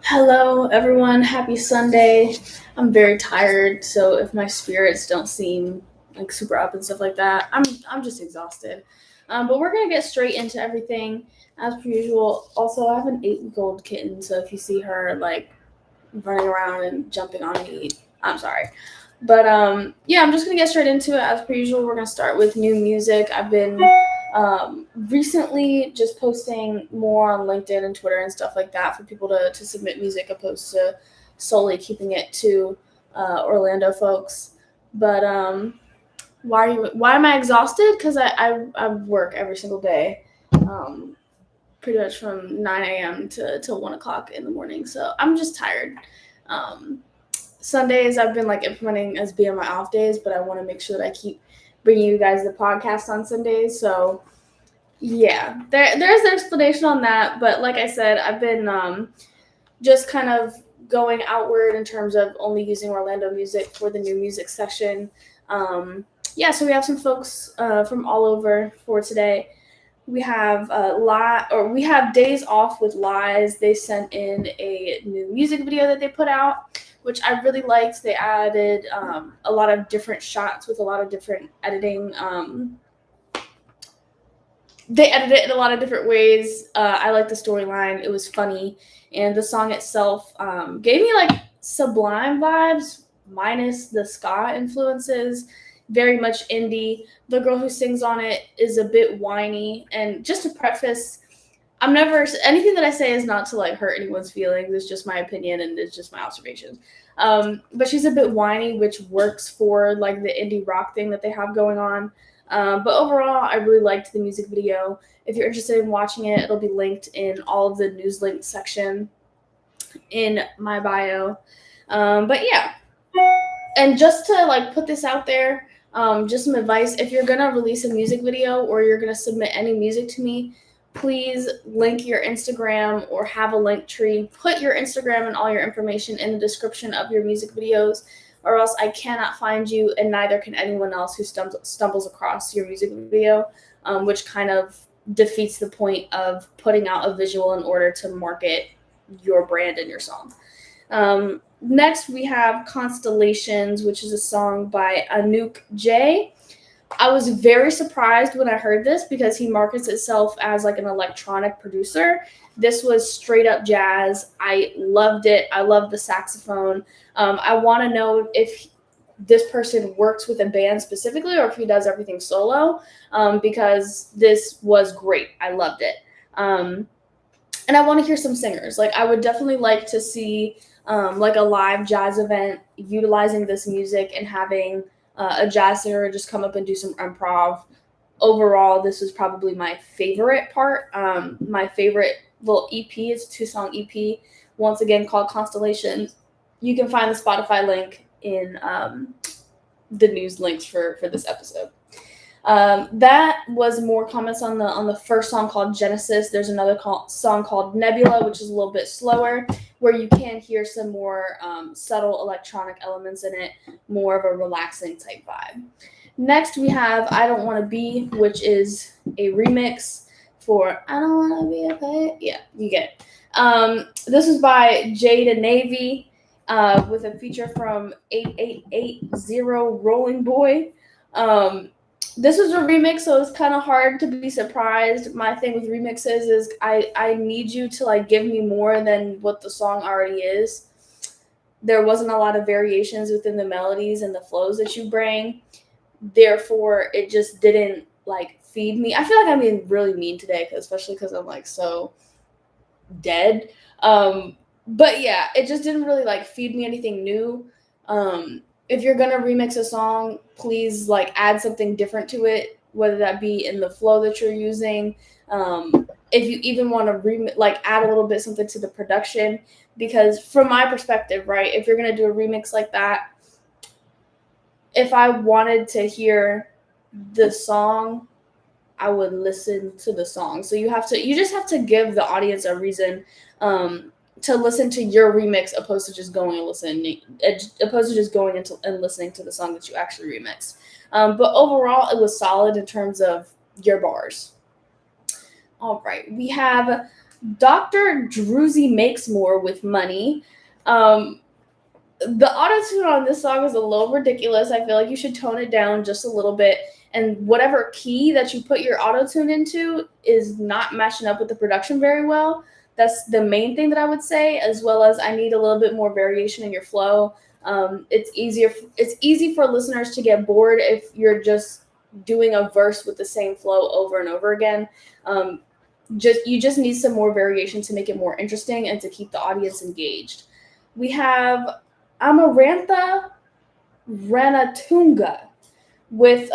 Hello, everyone. Happy Sunday. I'm very tired, so if my spirits don't seem like super up and stuff like that, I'm just exhausted. But we're gonna get straight into everything as per usual. Also, I have an 8-week-old kitten, so if you see her like running around and jumping on me, I'm sorry. But yeah, I'm just gonna get straight into it as per usual. We're gonna start with new music. I've been recently just posting more on LinkedIn and Twitter and stuff like that for people to submit music opposed to solely keeping it to Orlando folks. But why am I exhausted? Because I work every single day, pretty much from 9 a.m. to till 1 o'clock in the morning. So I'm just tired. Um, Sundays I've been like implementing as being my off days, but I want to make sure that I keep bringing you guys the podcast on Sundays. So yeah, there's an explanation on that. But like I said, I've been just kind of going outward in terms of only using Orlando music for the new music session. Yeah, so we have some folks from all over for today. We have we have Days Off with Lies. They sent in a new music video that they put out, which I really liked. They added a lot of different shots with a lot of different editing. They edited it in a lot of different ways. I like the storyline. It was funny. And the song itself gave me like Sublime vibes, minus the ska influences. Very much indie. The girl who sings on it is a bit whiny. And just to preface, anything that I say is not to like hurt anyone's feelings. It's just my opinion and it's just my observations. But she's a bit whiny, which works for like the indie rock thing that they have going on. But overall, I really liked the music video. If you're interested in watching it, it'll be linked in all of the news links section in my bio. But yeah, and just to like put this out there, just some advice: if you're gonna release a music video or you're gonna submit any music to me, please link your Instagram or have a link tree. Put your Instagram and all your information in the description of your music videos, or else I cannot find you, and neither can anyone else who stumbles across your music video, which kind of defeats the point of putting out a visual in order to market your brand and your song. Next, we have Constellations, which is a song by Anouk J. I was very surprised when I heard this because he markets itself as like an electronic producer. This was straight up jazz. I loved it. I love the saxophone. I want to know if this person works with a band specifically or if he does everything solo, because this was great. I loved it. And I want to hear some singers. Like, I would definitely like to see like a live jazz event utilizing this music and having a jazz singer just come up and do some improv. Overall, this was probably my favorite part. My favorite little EP. It's a 2-song EP, once again called Constellations. You can find the Spotify link in the news links for this episode. That was more comments on the first song called Genesis. There's another song called Nebula, which is a little bit slower, where you can hear some more subtle electronic elements in it, more of a relaxing type vibe. Next, we have I Don't Want to Be, which is a remix for I Don't Want to Be a Pet. Yeah, you get it. This is by Jada Navy with a feature from 8880 Rolling Boy. This was a remix, so it's kind of hard to be surprised. My thing with remixes is I need you to like give me more than what the song already is. There wasn't a lot of variations within the melodies and the flows that you bring. Therefore, it just didn't like feed me. I feel like I'm being really mean today, especially because I'm like so dead. But yeah, it just didn't really like feed me anything new. If you're gonna remix a song, please like add something different to it, whether that be in the flow that you're using. If you even want to like add a little bit something to the production, because from my perspective, right, if you're gonna do a remix like that, if I wanted to hear the song, I would listen to the song. So you just have to give the audience a reason to listen to your remix opposed to just going and listening to the song that you actually remixed. But overall, it was solid in terms of your bars. All right, we have Dr. Druzy makes more with money. The auto-tune on this song is a little ridiculous. I feel like you should tone it down just a little bit. And whatever key that you put your auto-tune into is not matching up with the production very well. That's the main thing that I would say, as well as I need a little bit more variation in your flow. It's easy for listeners to get bored if you're just doing a verse with the same flow over and over again. You just need some more variation to make it more interesting and to keep the audience engaged. We have Amarantha Ranatunga with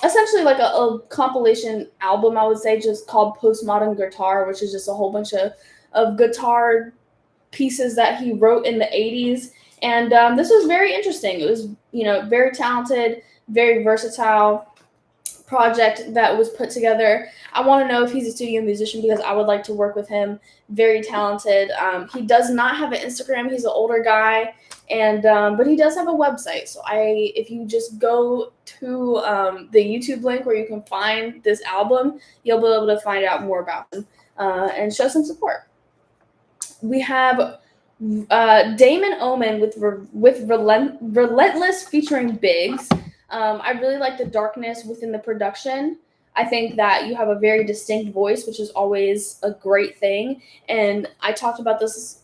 essentially like a compilation album, I would say, just called Postmodern Guitar, which is just a whole bunch of guitar pieces that he wrote in the 80s. And this was very interesting. It was, very talented, very versatile project that was put together. I want to know if he's a studio musician because I would like to work with him. Very talented. He does not have an Instagram. He's an older guy, and but he does have a website. So if you just go to the YouTube link where you can find this album, you'll be able to find out more about him and show some support. We have Damon Omen with Relentless featuring Biggs. I really like the darkness within the production. I think that you have a very distinct voice, which is always a great thing. And I talked about this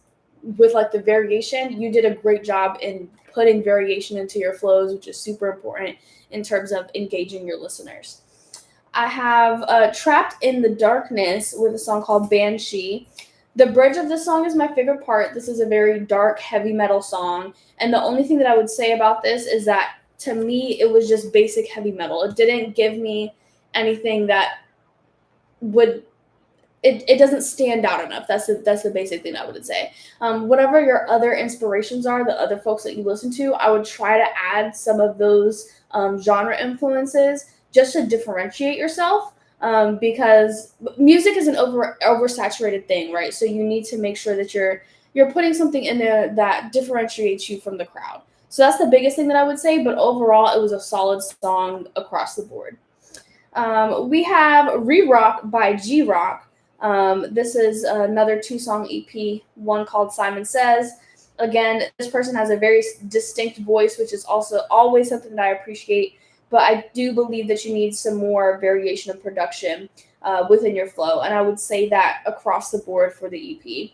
with like the variation. You did a great job in putting variation into your flows, which is super important in terms of engaging your listeners. I have Trapped in the Darkness with a song called Banshee. The bridge of this song is my favorite part. This is a very dark, heavy metal song. And the only thing that I would say about this is that to me, it was just basic heavy metal. It didn't give me anything that would, it doesn't stand out enough. That's the basic thing I would say. Whatever your other inspirations are, the other folks that you listen to, I would try to add some of those genre influences just to differentiate yourself. Because music is an oversaturated thing, right? So you need to make sure that you're putting something in there that differentiates you from the crowd. So that's the biggest thing that I would say, but overall, it was a solid song across the board. We have Re-Rock by G-Rock. This is another 2-song EP, one called Simon Says. Again, this person has a very distinct voice, which is also always something that I appreciate, but I do believe that you need some more variation of production within your flow, and I would say that across the board for the EP.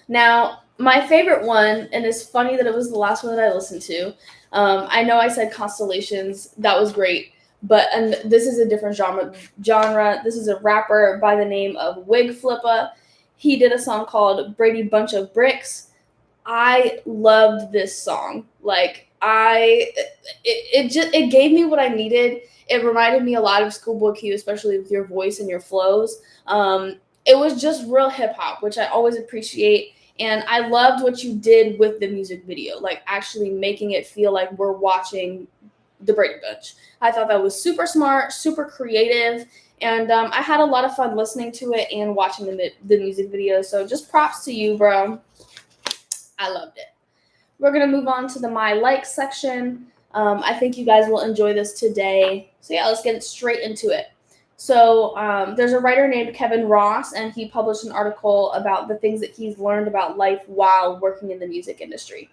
Now, my favorite one, and it's funny that it was the last one that I listened to. I know I said Constellations. That was great. And this is a different genre. This is a rapper by the name of Flippa. He did a song called Brady Bunch of Bricks. I loved this song. Like, it gave me what I needed. It reminded me a lot of Schoolboy Q, especially with your voice and your flows. It was just real hip hop, which I always appreciate. And I loved what you did with the music video, like actually making it feel like we're watching the Brady Bunch. I thought that was super smart, super creative, and I had a lot of fun listening to it and watching the music video. So just props to you, bro. I loved it. We're going to move on to the My Likes section. I think you guys will enjoy this today. So yeah, let's get straight into it. So there's a writer named Kevin Ross, and he published an article about the things that he's learned about life while working in the music industry.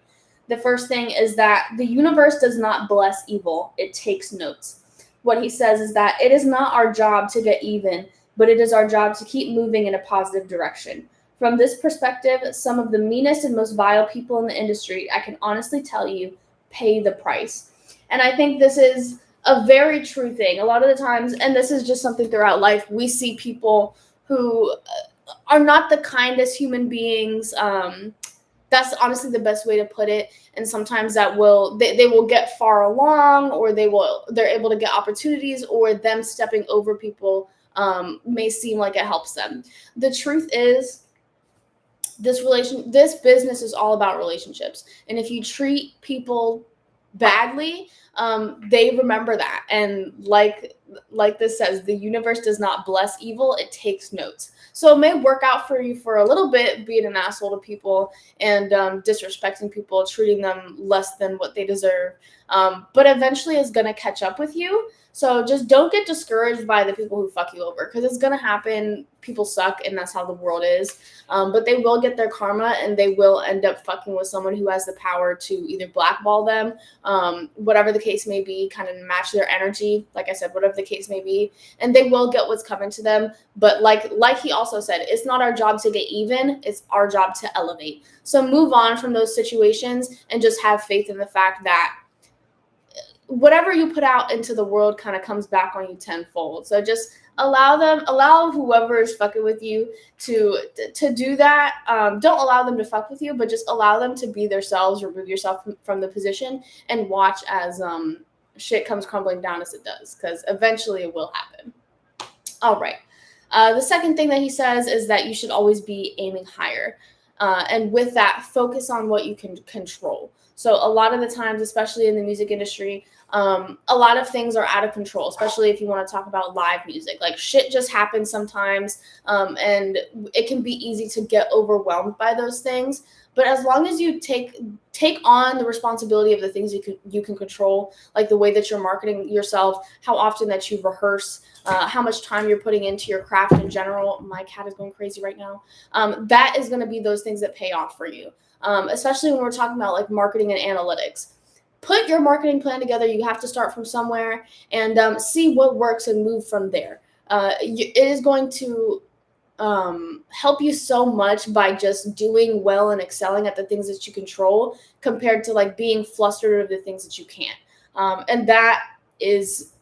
The first thing is that the universe does not bless evil. It takes notes. What he says is that it is not our job to get even, but it is our job to keep moving in a positive direction. From this perspective, some of the meanest and most vile people in the industry, I can honestly tell you, pay the price. And I think this is a very true thing. A lot of the times, and this is just something throughout life, we see people who are not the kindest human beings. That's honestly the best way to put it. And sometimes that they will get far along, or they're able to get opportunities, or them stepping over people may seem like it helps them. The truth is, this business is all about relationships. And if you treat people badly, they remember that. And like like this says, the universe does not bless evil, it takes notes. So it may work out for you for a little bit, being an asshole to people and disrespecting people, treating them less than what they deserve. But eventually it's going to catch up with you. So just don't get discouraged by the people who fuck you over, because it's going to happen. People suck, and that's how the world is. But they will get their karma, and they will end up fucking with someone who has the power to either blackball them, whatever the case may be, kind of match their energy, like I said, whatever the case may be, and they will get what's coming to them. But like he also said, it's not our job to get even, it's our job to elevate. So move on from those situations and just have faith in the fact that whatever you put out into the world kind of comes back on you tenfold. So just allow whoever is fucking with you to do that. Don't allow them to fuck with you, but just allow them to be themselves. Remove yourself from the position and watch as shit comes crumbling down, as it does, because eventually it will happen. All right. The second thing that he says is that you should always be aiming higher. And with that, focus on what you can control. So a lot of the times, especially in the music industry, a lot of things are out of control, especially if you want to talk about live music. Like, shit just happens sometimes, and it can be easy to get overwhelmed by those things. But as long as you take on the responsibility of the things you can control, like the way that you're marketing yourself, how often that you rehearse, how much time you're putting into your craft in general. My cat is going crazy right now. That is going to be those things that pay off for you, especially when we're talking about like marketing and analytics. Put your marketing plan together. You have to start from somewhere and see what works and move from there. It is going to help you so much by just doing well and excelling at the things that you control, compared to like being flustered of the things that you can't. And that is,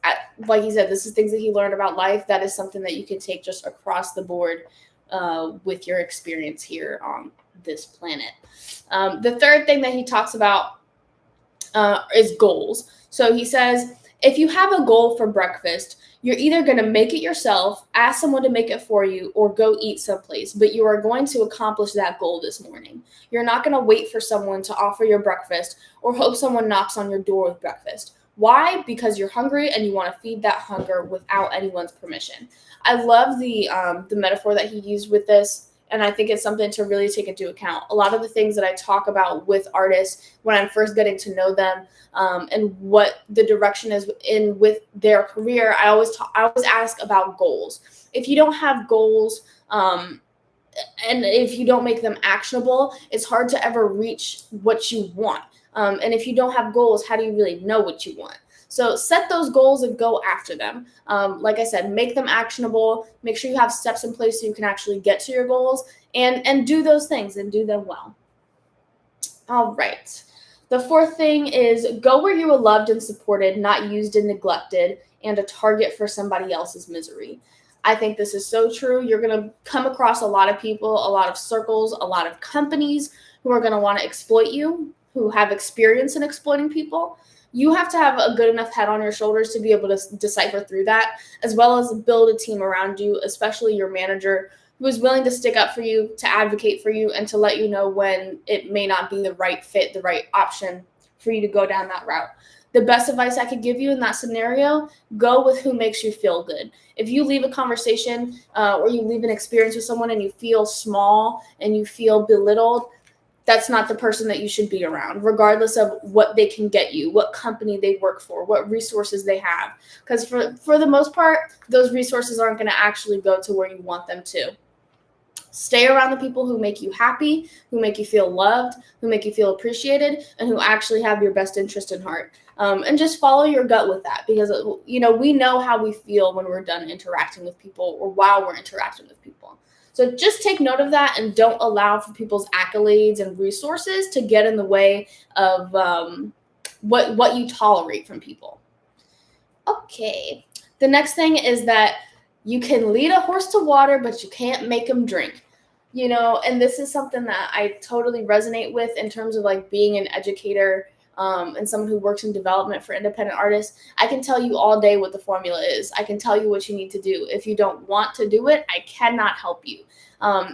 like he said, this is things that he learned about life. That is something that you can take just across the board with your experience here on this planet. The third thing that he talks about is goals. So he says, if you have a goal for breakfast, you're either going to make it yourself, ask someone to make it for you, or go eat someplace, but you are going to accomplish that goal this morning. You're not going to wait for someone to offer your breakfast or hope someone knocks on your door with breakfast. Why? Because you're hungry and you want to feed that hunger without anyone's permission. I love the metaphor that he used with this. And I think it's something to really take into account. A lot of the things that I talk about with artists when I'm first getting to know them, and what the direction is in with their career, I always ask about goals. If you don't have goals, and if you don't make them actionable, it's hard to ever reach what you want. And if you don't have goals, how do you really know what you want? So set those goals and go after them. Like I said, make them actionable. Make sure you have steps in place so you can actually get to your goals, and do those things and do them well. All right. The fourth thing is go where you are loved and supported, not used and neglected, and a target for somebody else's misery. I think this is so true. You're going to come across a lot of people, a lot of circles, a lot of companies who are going to want to exploit you, who have experience in exploiting people. You have to have a good enough head on your shoulders to be able to decipher through that, as well as build a team around you, especially your manager, who is willing to stick up for you, to advocate for you, and to let you know when it may not be the right fit, the right option for you to go down that route. The best advice I could give you in that scenario, go with who makes you feel good. If you leave a conversation or you leave an experience with someone and you feel small and you feel belittled, that's not the person that you should be around, regardless of what they can get you, what company they work for, what resources they have. Because for the most part, those resources aren't going to actually go to where you want them to. Stay around the people who make you happy, who make you feel loved, who make you feel appreciated, and who actually have your best interest in heart. And just follow your gut with that, because we know how we feel when we're done interacting with people or while we're interacting with people. So just take note of that and don't allow for people's accolades and resources to get in the way of what you tolerate from people. Okay. The next thing is that you can lead a horse to water, but you can't make him drink. And this is something that I totally resonate with in terms of like being an educator and someone who works in development for independent artists. I can tell you all day what the formula is. I can tell you what you need to do. If you don't want to do it, I cannot help you.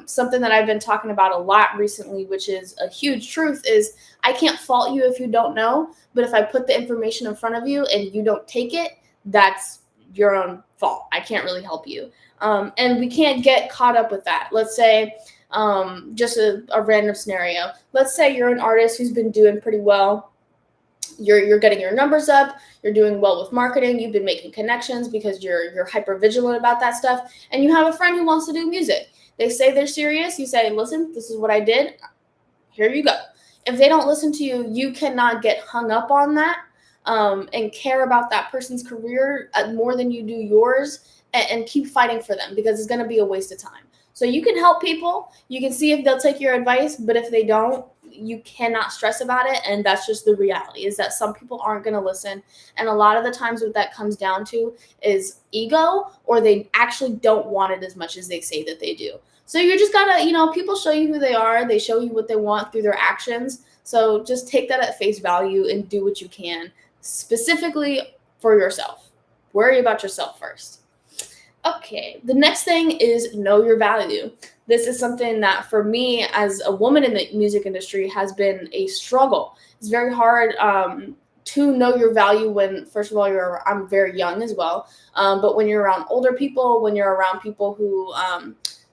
Something that I've been talking about a lot recently, which is a huge truth, is I can't fault you if you don't know, but if I put the information in front of you and you don't take it, that's your own fault. I can't really help you. And we can't get caught up with that. Let's say, just a random scenario. Let's say you're an artist who's been doing pretty well. You're getting your numbers up. You're doing well with marketing. You've been making connections because you're hyper vigilant about that stuff. And you have a friend who wants to do music. They say they're serious. You say, listen, this is what I did. Here you go. If they don't listen to you, you cannot get hung up on that and care about that person's career more than you do yours, and keep fighting for them, because it's going to be a waste of time. So you can help people. You can see if they'll take your advice, but if they don't, you cannot stress about it. And that's just the reality, is that some people aren't going to listen. And a lot of the times what that comes down to is ego, or they actually don't want it as much as they say that they do. So you just gotta, people show you who they are. They show you what they want through their actions. So just take that at face value and do what you can specifically for yourself. Worry about yourself first. Okay, the next thing is know your value. This is something that for me as a woman in the music industry has been a struggle. It's very hard to know your value when, first of all, I'm very young as well. But when you're around older people, when you're around people who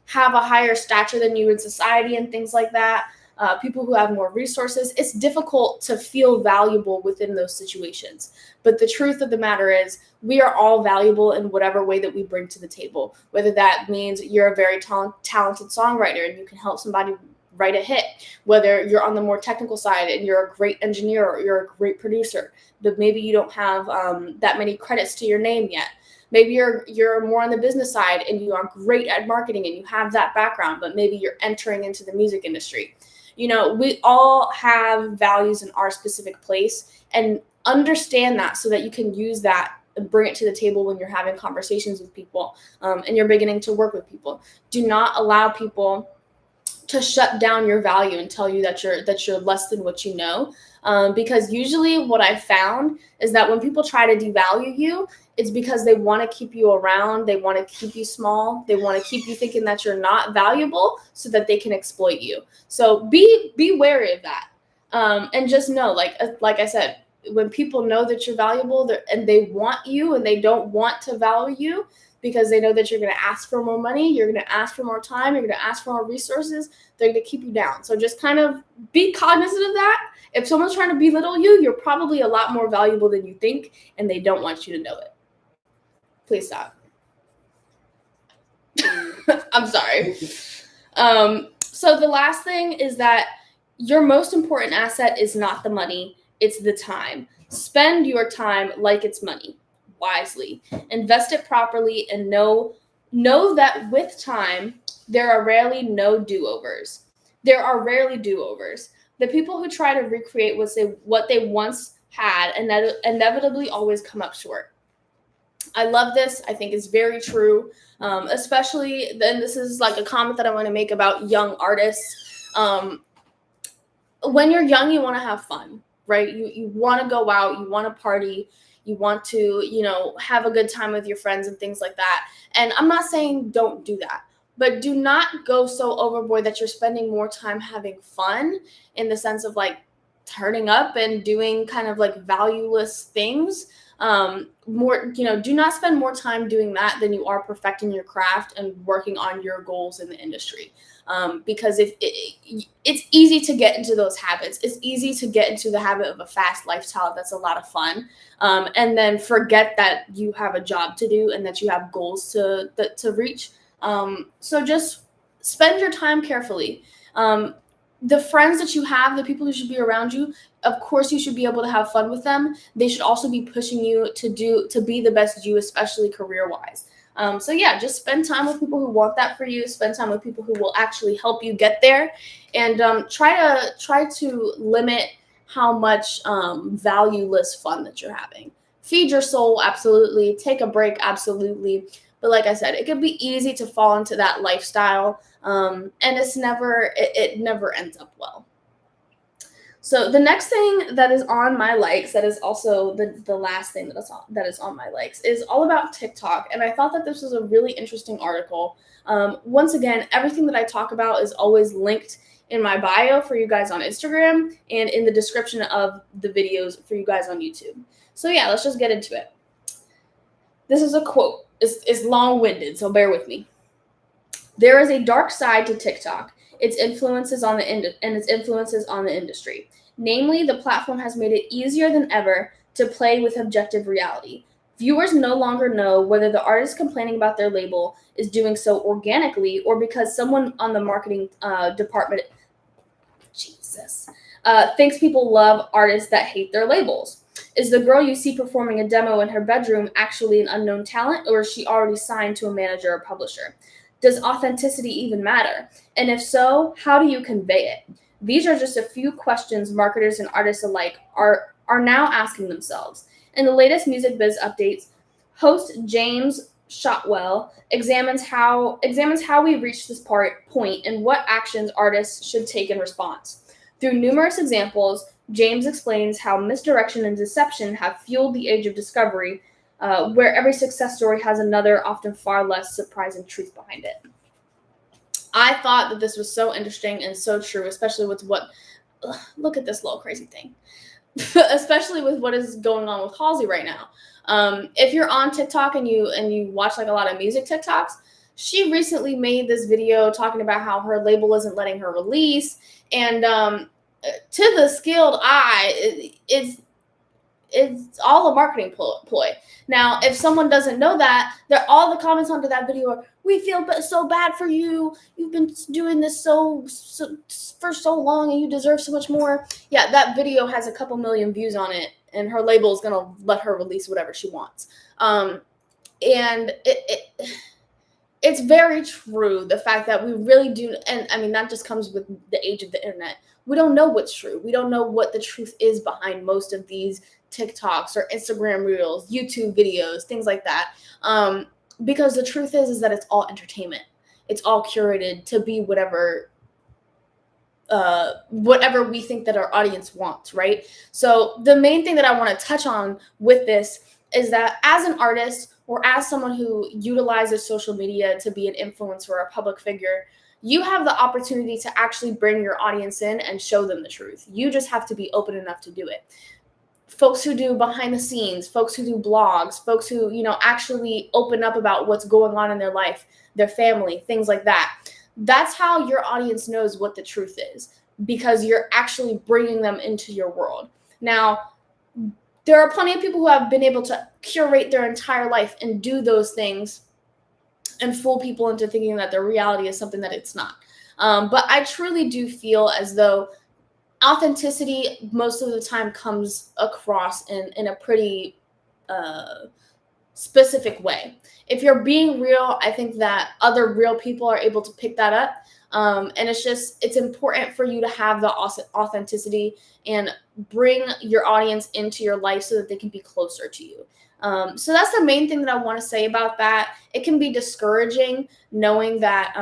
have a higher stature than you in society and things like that, people who have more resources, it's difficult to feel valuable within those situations. But the truth of the matter is, we are all valuable in whatever way that we bring to the table, whether that means you're a very talented songwriter and you can help somebody write a hit, whether you're on the more technical side and you're a great engineer or you're a great producer, but maybe you don't have that many credits to your name yet. Maybe you're more on the business side and you are great at marketing and you have that background, but maybe you're entering into the music industry. We all have values in our specific place, and understand that so that you can use that and bring it to the table when you're having conversations with people and you're beginning to work with people. Do not allow people to shut down your value and tell you that you're less than what you know. Because usually what I've found is that when people try to devalue you, it's because they want to keep you around. They want to keep you small. They want to keep you thinking that you're not valuable so that they can exploit you. So be wary of that. And just know, like I said, when people know that you're valuable and they want you and they don't want to value you because they know that you're going to ask for more money, you're going to ask for more time, you're going to ask for more resources, they're going to keep you down. So just kind of be cognizant of that. If someone's trying to belittle you, you're probably a lot more valuable than you think, and they don't want you to know it. Please stop. I'm sorry. So the last thing is that your most important asset is not the money, it's the time. Spend your time like it's money, wisely. Invest it properly, and know that with time, there are rarely no do-overs. There are rarely do-overs. The people who try to recreate what they once had inevitably always come up short. I love this. I think it's very true, especially then this is like a comment that I want to make about young artists. When you're young, you want to have fun, right? You want to go out, you want to party, you want to, have a good time with your friends and things like that. And I'm not saying don't do that, but do not go so overboard that you're spending more time having fun in the sense of like turning up and doing kind of like valueless things. Do not spend more time doing that than you are perfecting your craft and working on your goals in the industry. Because it's easy to get into those habits. It's easy to get into the habit of a fast lifestyle that's a lot of fun, and then forget that you have a job to do and that you have goals to reach. So just spend your time carefully. The friends that you have, the people who should be around you, of course you should be able to have fun with them. They should also be pushing you to be the best you, especially career-wise. So yeah, just spend time with people who want that for you. Spend time with people who will actually help you get there, and try to limit how much valueless fun that you're having. Feed your soul, absolutely. Take a break, absolutely. But like I said, it can be easy to fall into that lifestyle, and it never ends up well. So the next thing that is on my likes, that is also the last thing that is on my likes, is all about TikTok. And I thought that this was a really interesting article. Once again, everything that I talk about is always linked in my bio for you guys on Instagram and in the description of the videos for you guys on YouTube. So yeah, let's just get into it. This is a quote. It's long-winded, so bear with me. There is a dark side to TikTok, its influences on its influences on the industry. Namely, the platform has made it easier than ever to play with objective reality. Viewers no longer know whether the artist complaining about their label is doing so organically or because someone on the marketing department, thinks people love artists that hate their labels. Is the girl you see performing a demo in her bedroom actually an unknown talent, or is she already signed to a manager or publisher? Does authenticity even matter? And if so, how do you convey it? These are just a few questions marketers and artists alike are now asking themselves. In the latest Music Biz updates, host James Shotwell examines how we reached this point and what actions artists should take in response. Through numerous examples, James explains how misdirection and deception have fueled the age of discovery, where every success story has another, often far less surprising truth behind it. I thought that this was so interesting and so true, especially with look at this little crazy thing, especially with what is going on with Halsey right now. If you're on TikTok and you watch like a lot of music TikToks, she recently made this video talking about how her label isn't letting her release, and to the skilled eye, it's all a marketing ploy. Now, if someone doesn't know that, all the comments under that video are, "We feel so bad for you. You've been doing this for so long, and you deserve so much more." Yeah, that video has a couple million views on it, and her label is gonna let her release whatever she wants. And it's very true, the fact that we really do, and I mean, that just comes with the age of the internet. We don't know what's true. We don't know what the truth is behind most of these TikToks or Instagram reels, YouTube videos, things like that. Because the truth is that it's all entertainment. It's all curated to be whatever we think that our audience wants, right? So the main thing that I want to touch on with this is that as an artist or as someone who utilizes social media to be an influencer or a public figure, you have the opportunity to actually bring your audience in and show them the truth. You just have to be open enough to do it. Folks who do behind the scenes, folks who do blogs, folks who, actually open up about what's going on in their life, their family, things like that. That's how your audience knows what the truth is, because you're actually bringing them into your world. Now, there are plenty of people who have been able to curate their entire life and do those things and fool people into thinking that their reality is something that it's not. But I truly do feel as though authenticity most of the time comes across in a pretty specific way. If you're being real, I think that other real people are able to pick that up. And it's important for you to have the authenticity and bring your audience into your life so that they can be closer to you. So that's the main thing that I want to say about that. It can be discouraging knowing that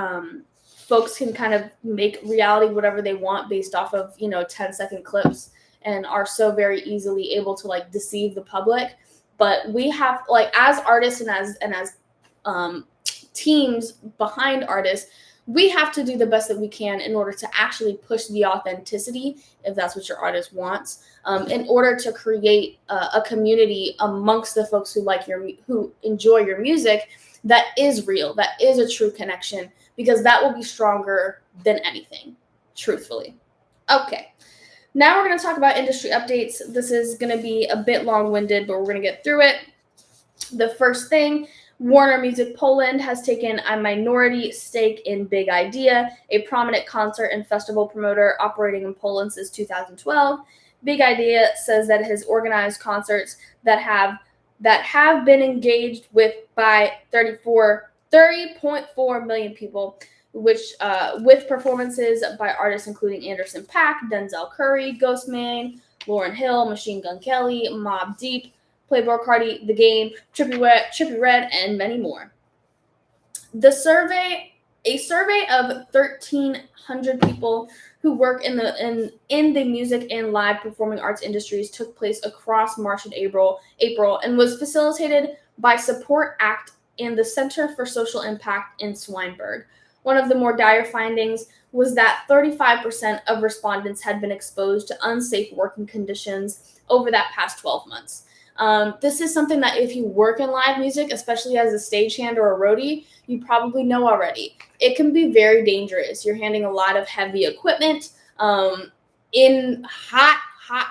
folks can kind of make reality whatever they want based off of 10-second clips and are so very easily able to like deceive the public. But we have, like, as artists and as teams behind artists, we have to do the best that we can in order to actually push the authenticity, if that's what your artist wants, in order to create a community amongst the folks who enjoy your music that is real, that is a true connection, because that will be stronger than anything, truthfully. Okay. Now we're going to talk about industry updates. This is going to be a bit long-winded, but we're going to get through it. The first thing, Warner Music Poland has taken a minority stake in Big Idea, a prominent concert and festival promoter operating in Poland since 2012. Big Idea says that it has organized concerts that have been engaged with by 30.4 million people, which with performances by artists including Anderson .Paak, Denzel Curry, Ghostman, Lauryn Hill, Machine Gun Kelly, Mobb Deep, Playboi Carti, The Game, Trippie Redd, and many more. A survey of 1,300 people who work in the music and live performing arts industries took place across March and April, and was facilitated by Support Act and the Center for Social Impact in Swinburne. One of the more dire findings was that 35% of respondents had been exposed to unsafe working conditions over that past 12 months. This is something that if you work in live music, especially as a stagehand or a roadie, you probably know already. It can be very dangerous. You're handling a lot of heavy equipment in hot,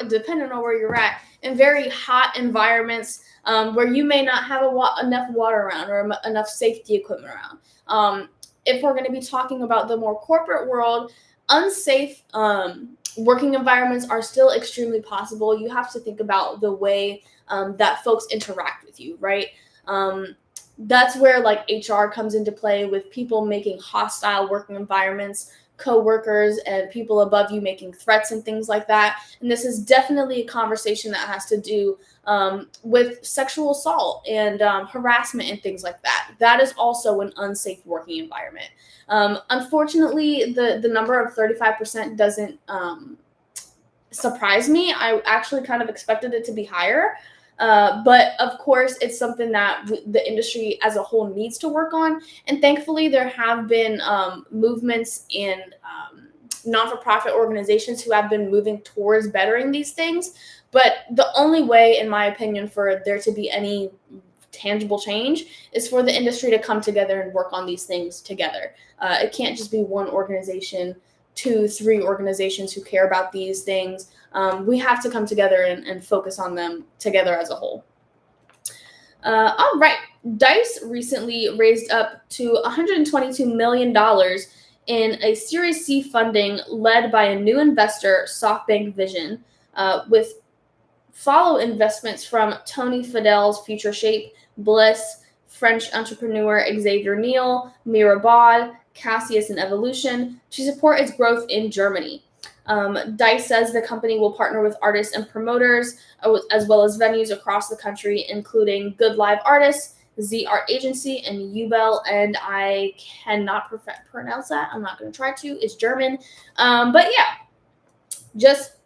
depending on where you're at, in very hot environments where you may not have enough water around or enough safety equipment around. If we're going to be talking about the more corporate world, unsafe working environments are still extremely possible. You have to think about the way that folks interact with you, right? That's where like HR comes into play, with people making hostile working environments, co-workers and people above you making threats and things like that. And this is definitely a conversation that has to do with sexual assault and harassment and things like that. That is also an unsafe working environment. Unfortunately, the number of 35% doesn't surprise me. I actually kind of expected it to be higher. But of course, it's something that the industry as a whole needs to work on. And thankfully, there have been movements in non-for-profit organizations who have been moving towards bettering these things. But the only way, in my opinion, for there to be any tangible change is for the industry to come together and work on these things together. It can't just be one organization, 2, 3 organizations who care about these things. We have to come together and focus on them together as a whole. All right. DICE recently raised up to $122 million in a Series C funding led by a new investor, SoftBank Vision, with follow investments from Tony Fidel's Future Shape, Bliss, French entrepreneur Xavier Niel, Mirabad, Cassius, and Evolution to support its growth in Germany. DICE says the company will partner with artists and promoters, as well as venues across the country, including Good Live Artists, Z Art Agency, and Ubel. And I cannot pronounce that. I'm not going to try to. It's German. But yeah, just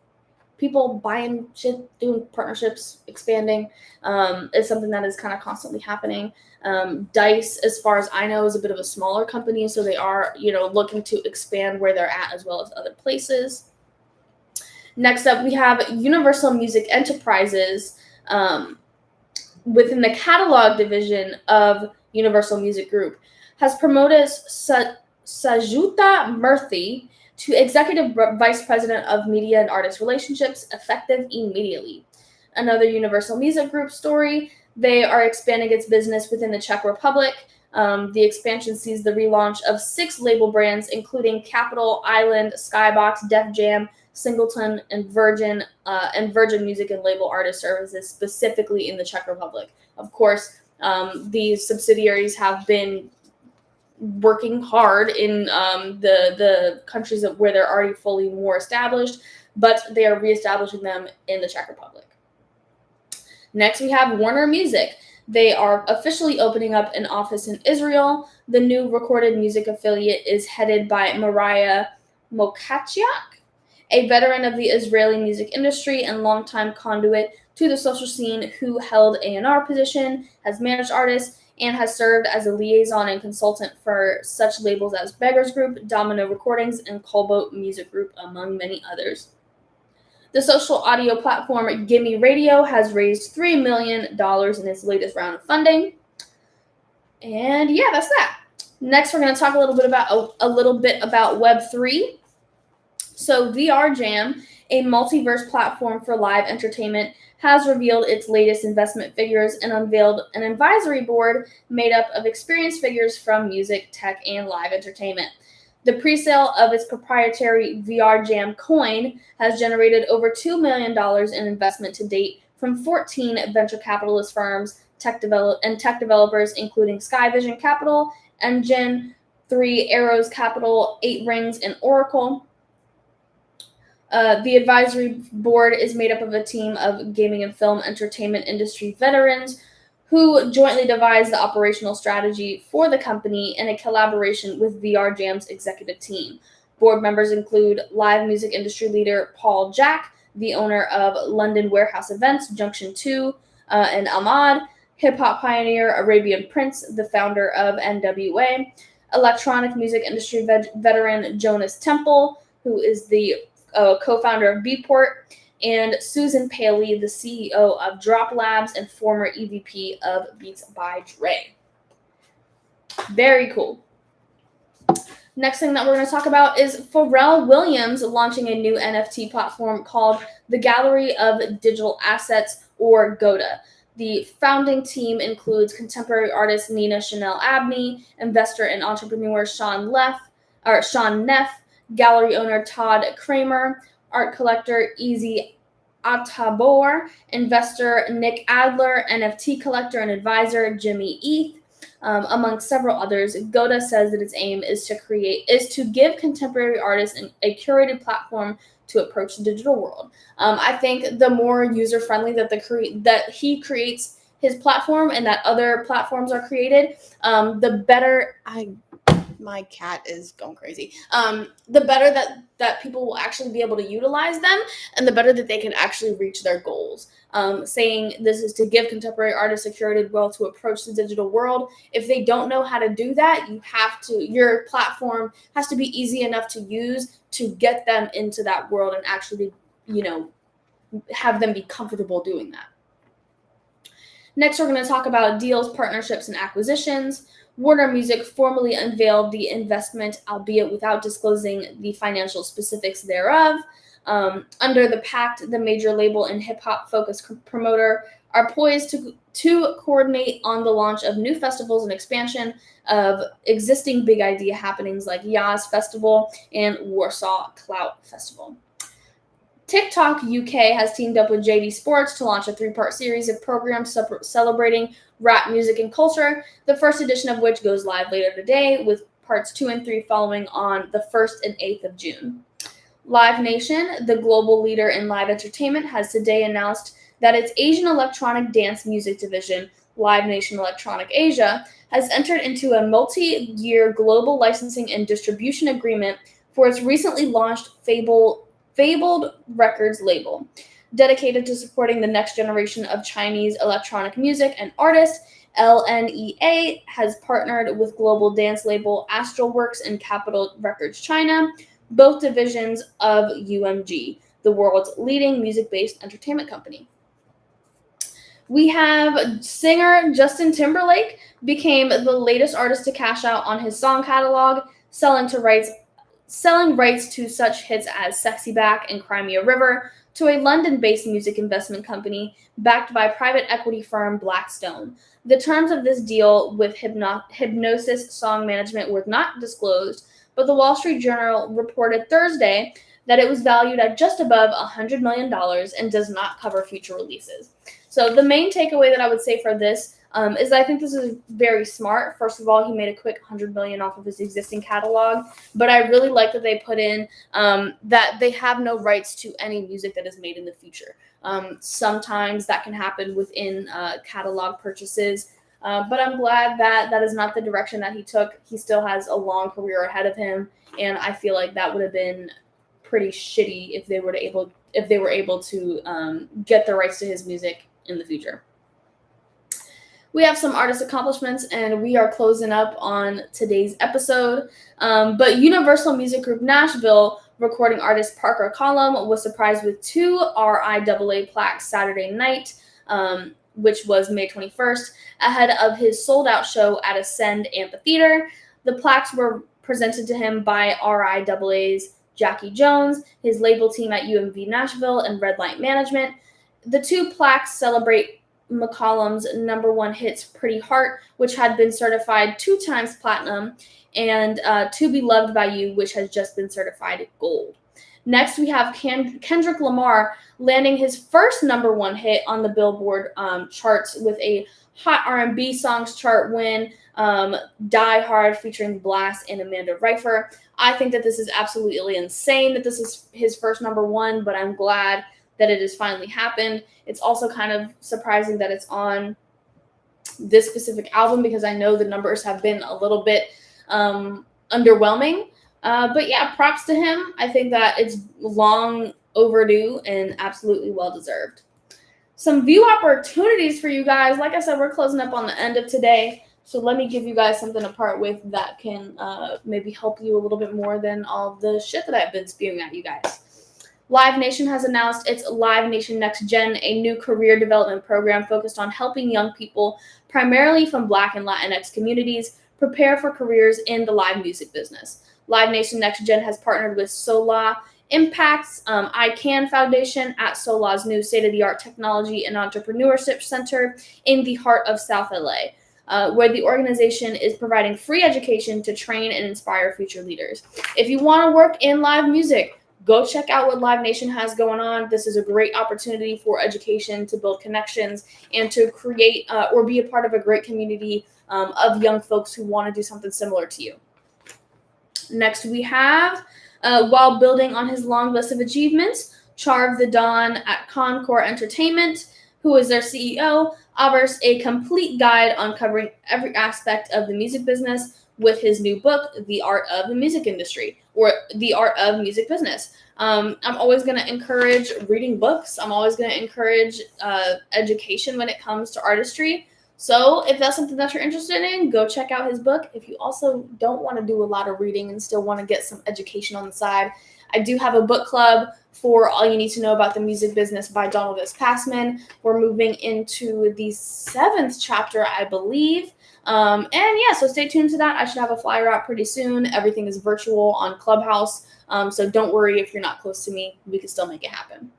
people buying shit, doing partnerships, expanding is something that is kind of constantly happening. DICE, as far as I know, is a bit of a smaller company, so they are, looking to expand where they're at as well as other places. Next up, we have Universal Music Enterprises within the catalog division of Universal Music Group has promoted Sajuta Murthy to Executive Vice President of Media and Artist Relationships, effective immediately. Another Universal Music Group story, they are expanding its business within the Czech Republic. The expansion sees the relaunch of 6 label brands, including Capital, Island, Skybox, Def Jam, Singleton, and Virgin Music and Label Artist Services, specifically in the Czech Republic. Of course, these subsidiaries have been working hard in the countries where they're already fully more established, but they are reestablishing them in the Czech Republic. Next, we have Warner Music. They are officially opening up an office in Israel. The new recorded music affiliate is headed by Mariah Mokachiak, a veteran of the Israeli music industry and longtime conduit to the social scene, who held A&R position, has managed artists, and has served as a liaison and consultant for such labels as Beggars Group, Domino Recordings, and Colboat Music Group, among many others. The social audio platform Gimme Radio has raised $3 million in its latest round of funding. And yeah, that's that. Next, we're going to talk a little bit about Web3. So VR Jam, a multiverse platform for live entertainment, has revealed its latest investment figures and unveiled an advisory board made up of experienced figures from music, tech, and live entertainment. The presale of its proprietary VR Jam coin has generated over $2 million in investment to date from 14 venture capitalist firms, tech developers, including Skyvision Capital, Engine, 3 Arrows Capital, 8 Rings, and Oracle. The advisory board is made up of a team of gaming and film entertainment industry veterans who jointly devised the operational strategy for the company in a collaboration with VR Jam's executive team. Board members include live music industry leader Paul Jack, the owner of London Warehouse Events, Junction 2, and Ahmad, hip-hop pioneer Arabian Prince, the founder of NWA, electronic music industry veteran Jonas Temple, who is the co-founder of Beatport, and Susan Paley, the CEO of Drop Labs and former EVP of Beats by Dre. Very cool. Next thing that we're going to talk about is Pharrell Williams launching a new NFT platform called the Gallery of Digital Assets, or GODA. The founding team includes contemporary artist Nina Chanel Abney, investor and entrepreneur Sean Neff, gallery owner Todd Kramer, art collector Easy Atabor, investor Nick Adler, NFT collector and advisor Jimmy Eath, among several others. GODA says that its aim is to give contemporary artists a curated platform to approach the digital world. I think the more user-friendly that he creates his platform and that other platforms are created, the better. My cat is going crazy. The better that people will actually be able to utilize them, and the better that they can actually reach their goals. Saying this is to give contemporary artists a curated world to approach the digital world. If they don't know how to do that, your platform has to be easy enough to use to get them into that world and actually, have them be comfortable doing that. Next, we're going to talk about deals, partnerships, and acquisitions. Warner Music formally unveiled the investment, albeit without disclosing the financial specifics thereof. Under the pact, the major label and hip-hop focused promoter are poised to coordinate on the launch of new festivals and expansion of existing big idea happenings like Yas Festival and Warsaw Clout Festival. Tik Tok UK has teamed up with JD Sports to launch a 3-part series of programs celebrating rap music and culture, the first edition of which goes live later today, with parts 2 and 3 following on the 1st and 8th of June. Live Nation, the global leader in live entertainment, has today announced that its Asian electronic dance music division, Live Nation Electronic Asia, has entered into a multi-year global licensing and distribution agreement for its recently launched Fabled Records label. Dedicated to supporting the next generation of Chinese electronic music and artists, LNEA has partnered with global dance label Astralworks and Capitol Records China, both divisions of UMG, the world's leading music-based entertainment company. We have singer Justin Timberlake became the latest artist to cash out on his song catalog, selling rights to such hits as Sexy Back and Crimea River to a London-based music investment company backed by private equity firm Blackstone. The terms of this deal with Hypnosis Song Management were not disclosed, but the Wall Street Journal reported Thursday that it was valued at just above $100 million and does not cover future releases. So the main takeaway that I would say for this is I think this is very smart. First of all, he made a quick $100 million off of his existing catalog, but I really like that they put in that they have no rights to any music that is made in the future. Sometimes that can happen within catalog purchases, but I'm glad that that is not the direction that he took. He still has a long career ahead of him, and I feel like that would have been pretty shitty if they were able to get the rights to his music in the future. We have some artist accomplishments, and we are closing up on today's episode. But Universal Music Group Nashville recording artist Parker Collum was surprised with 2 RIAA plaques Saturday night, which was May 21st, ahead of his sold-out show at Ascend Amphitheater. The plaques were presented to him by RIAA's Jackie Jones, his label team at UMV Nashville, and Red Light Management. The 2 plaques celebrate McCollum's number 1 hits Pretty Heart, which had been certified 2 times platinum, and To Be Loved by You, which has just been certified gold. Next, we have Kendrick Lamar landing his first number 1 hit on the Billboard charts with a Hot R&B Songs chart win, Die Hard featuring Blast and Amanda Reifer. I think that this is absolutely insane that this is his first number 1, but I'm glad that it has finally happened. It's also kind of surprising that it's on this specific album because I know the numbers have been a little bit underwhelming. But yeah, props to him. I think that it's long overdue and absolutely well-deserved. Some view opportunities for you guys. Like I said, we're closing up on the end of today. So let me give you guys something to part with that can maybe help you a little bit more than all the shit that I've been spewing at you guys. Live Nation has announced its Live Nation Next Gen, a new career development program focused on helping young people, primarily from Black and Latinx communities, prepare for careers in the live music business. Live Nation Next Gen has partnered with Sola Impact's ICANN Foundation at Sola's new state-of-the-art technology and entrepreneurship center in the heart of South LA. Where the organization is providing free education to train and inspire future leaders. If you want to work in live music, go check out what Live Nation has going on. This is a great opportunity for education, to build connections, and to create or be a part of a great community of young folks who want to do something similar to you. Next, we have, while building on his long list of achievements, Charv the Don at Concord Entertainment, who is their CEO, offers a complete guide on covering every aspect of the music business with his new book, The Art of the Music Industry, or The Art of Music Business. I'm always going to encourage reading books. I'm always going to encourage education when it comes to artistry. So if that's something that you're interested in, go check out his book. If you also don't want to do a lot of reading and still want to get some education on the side, I do have a book club for All You Need to Know About the Music Business by Donald S. Passman. We're moving into the 7th chapter, I believe. And yeah, so stay tuned to that. I should have a flyer out pretty soon. Everything is virtual on Clubhouse. So don't worry if you're not close to me. We can still make it happen.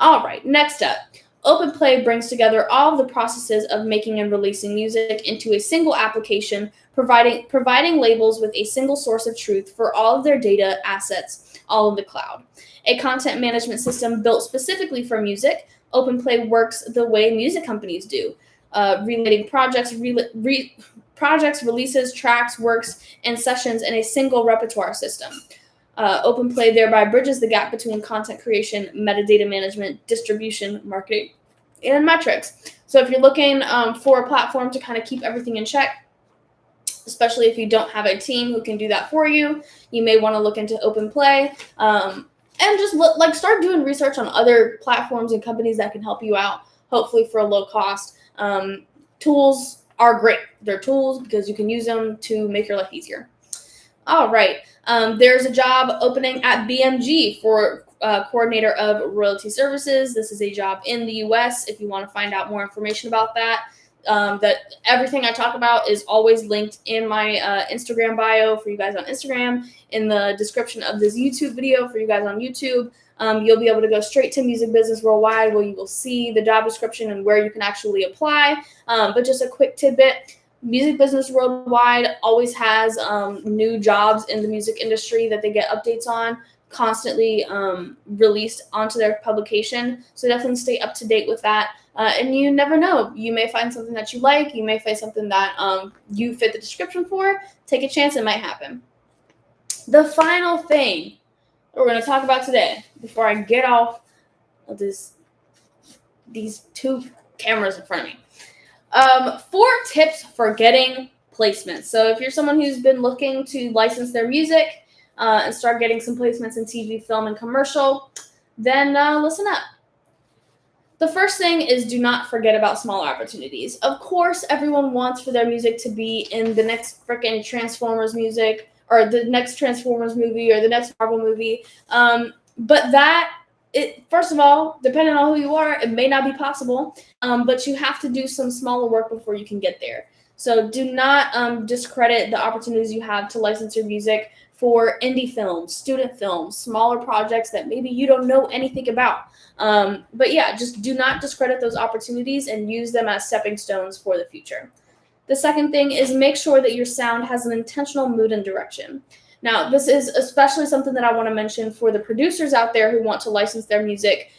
All right, next up. OpenPlay brings together all of the processes of making and releasing music into a single application, providing labels with a single source of truth for all of their data assets, all in the cloud. A content management system built specifically for music, OpenPlay works the way music companies do, relating projects, releases, tracks, works, and sessions in a single repertoire system. OpenPlay thereby bridges the gap between content creation, metadata management, distribution, marketing, and metrics. So if you're looking for a platform to kind of keep everything in check, especially if you don't have a team who can do that for you, you may want to look into OpenPlay and just start doing research on other platforms and companies that can help you out, hopefully for a low cost. Tools are great. They're tools because you can use them to make your life easier. All right. There's a job opening at BMG for coordinator of royalty services. This is a job in the U.S. If you want to find out more information about that, that everything I talk about is always linked in my Instagram bio for you guys on Instagram, in the description of this YouTube video for you guys on YouTube. You'll be able to go straight to Music Business Worldwide, where you will see the job description and where you can actually apply. But just a quick tidbit. Music Business Worldwide always has new jobs in the music industry that they get updates on, constantly released onto their publication. So definitely stay up to date with that. And you never know. You may find something that you like. You may find something that you fit the description for. Take a chance. It might happen. The final thing we're going to talk about today, before I get off of these two cameras in front of me. 4 tips for getting placements. So if you're someone who's been looking to license their music and start getting some placements in TV, film, and commercial, then listen up. The first thing is, do not forget about smaller opportunities. Of course, everyone wants for their music to be in the next freaking Transformers music, or the next Transformers movie, or the next Marvel movie. But first of all, depending on who you are, it may not be possible, but you have to do some smaller work before you can get there. So do not discredit the opportunities you have to license your music for indie films, student films, smaller projects that maybe you don't know anything about. But yeah, just do not discredit those opportunities and use them as stepping stones for the future. The second thing is, make sure that your sound has an intentional mood and direction. Now, this is especially something that I want to mention for the producers out there who want to license their music.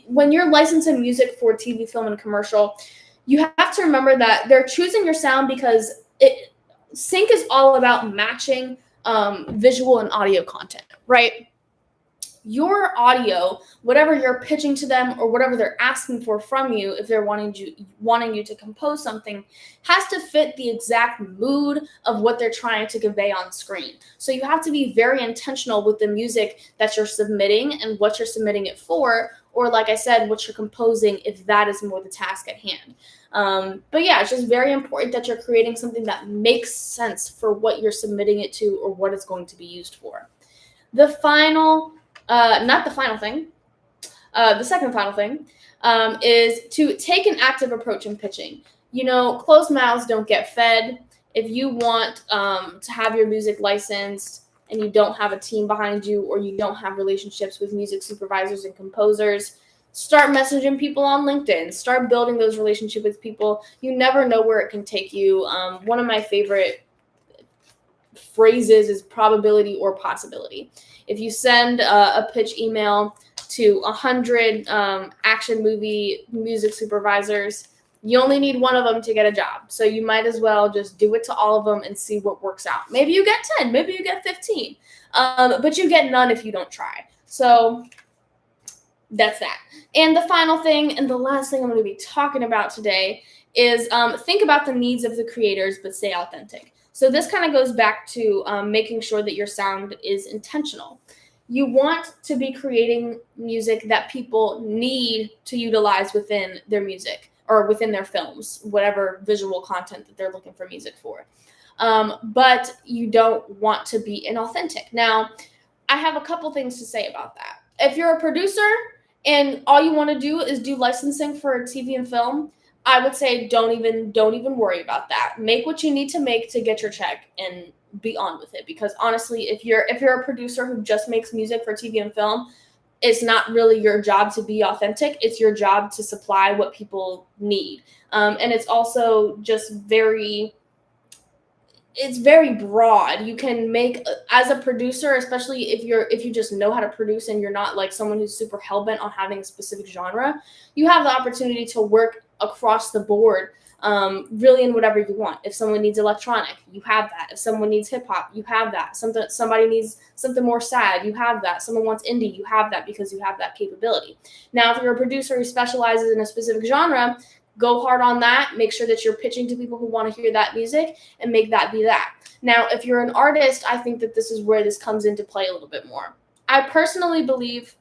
When you're licensing music for TV, film, and commercial, you have to remember that they're choosing your sound because sync is all about matching visual and audio content, right? Your audio, whatever you're pitching to them or whatever they're asking for from you, if they're wanting you to compose something, has to fit the exact mood of what they're trying to convey on screen. So you have to be very intentional with the music that you're submitting and what you're submitting it for, or like I said, what you're composing, if that is more the task at hand. But yeah, it's just very important that you're creating something that makes sense for what you're submitting it to or what it's going to be used for. The final not the final thing. The second final thing is to take an active approach in pitching. Closed mouths don't get fed. If you want to have your music licensed and you don't have a team behind you, or you don't have relationships with music supervisors and composers, start messaging people on LinkedIn. Start building those relationships with people. You never know where it can take you. One of my favorite phrases is probability or possibility. If you send a pitch email to 100 action movie music supervisors, you only need one of them to get a job. So you might as well just do it to all of them and see what works out. Maybe you get 10, maybe you get 15, but you get none if you don't try. So that's that. And the final thing, and the last thing I'm going to be talking about today, is think about the needs of the creators, but stay authentic. So this kind of goes back to making sure that your sound is intentional. You want to be creating music that people need to utilize within their music or within their films, whatever visual content that they're looking for music for. But you don't want to be inauthentic. Now, I have a couple things to say about that. If you're a producer and all you want to do is do licensing for TV and film, I would say don't even worry about that. Make what you need to make to get your check and be on with it. Because honestly, if you're a producer who just makes music for TV and film, it's not really your job to be authentic. It's your job to supply what people need. And it's also just it's very broad. You can make, as a producer, especially if you just know how to produce and you're not like someone who's super hell-bent on having a specific genre, you have the opportunity to work across the board, really in whatever you want. If someone needs electronic, you have that. If someone needs hip-hop, you have that. Somebody needs something more sad, you have that. Someone wants indie, you have that, because you have that capability. Now, if you're a producer who specializes in a specific genre, go hard on that. Make sure that you're pitching to people who want to hear that music and make that be that. Now, if you're an artist, I think that this is where this comes into play a little bit more. I personally believe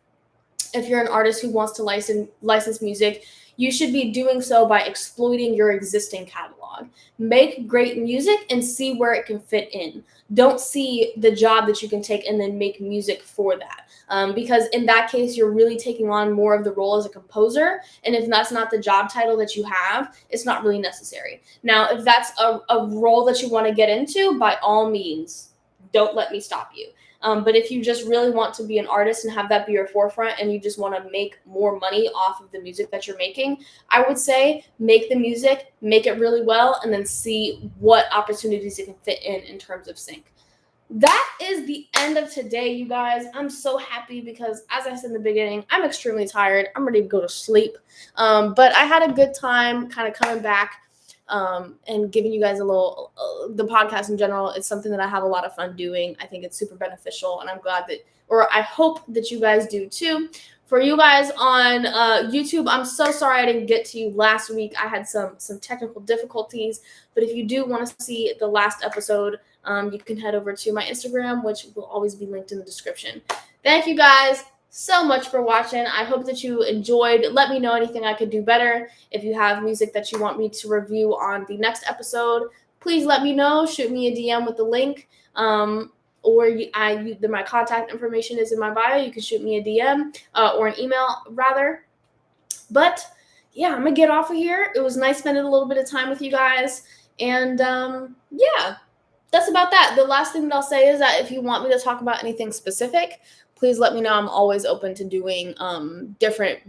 if you're an artist who wants to license music, you should be doing so by exploiting your existing catalog. Make great music and see where it can fit in. Don't see the job that you can take and then make music for that. Because in that case, you're really taking on more of the role as a composer. And if that's not the job title that you have, it's not really necessary. Now, if that's a role that you want to get into, by all means, don't let me stop you. But if you just really want to be an artist and have that be your forefront, and you just want to make more money off of the music that you're making, I would say make the music, make it really well, and then see what opportunities it can fit in terms of sync. That is the end of today, you guys. I'm so happy because, as I said in the beginning, I'm extremely tired. I'm ready to go to sleep. But I had a good time kind of coming back and giving you guys a little, the podcast in general. It's something that I have a lot of fun doing. I think it's super beneficial, and I'm glad that, or I hope that you guys do too. For you guys on YouTube, I'm so sorry I didn't get to you last week. I had some technical difficulties, but if you do want to see the last episode, you can head over to my Instagram, which will always be linked in the description. Thank you guys so much for watching. I hope that you enjoyed. Let me know anything I could do better. If you have music that you want me to review on the next episode, please let me know. Shoot me a DM with the link. My contact information is in my bio. You can shoot me a DM or an email, rather. But yeah, I'm going to get off of here. It was nice spending a little bit of time with you guys. And yeah, that's about that. The last thing that I'll say is that if you want me to talk about anything specific, please let me know. I'm always open to doing different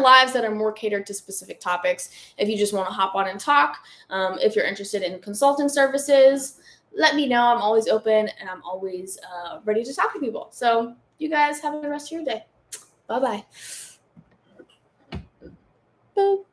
lives that are more catered to specific topics. If you just want to hop on and talk, if you're interested in consulting services, let me know. I'm always open, and I'm always ready to talk to people. So you guys have a good rest of your day. Bye-bye. Boop.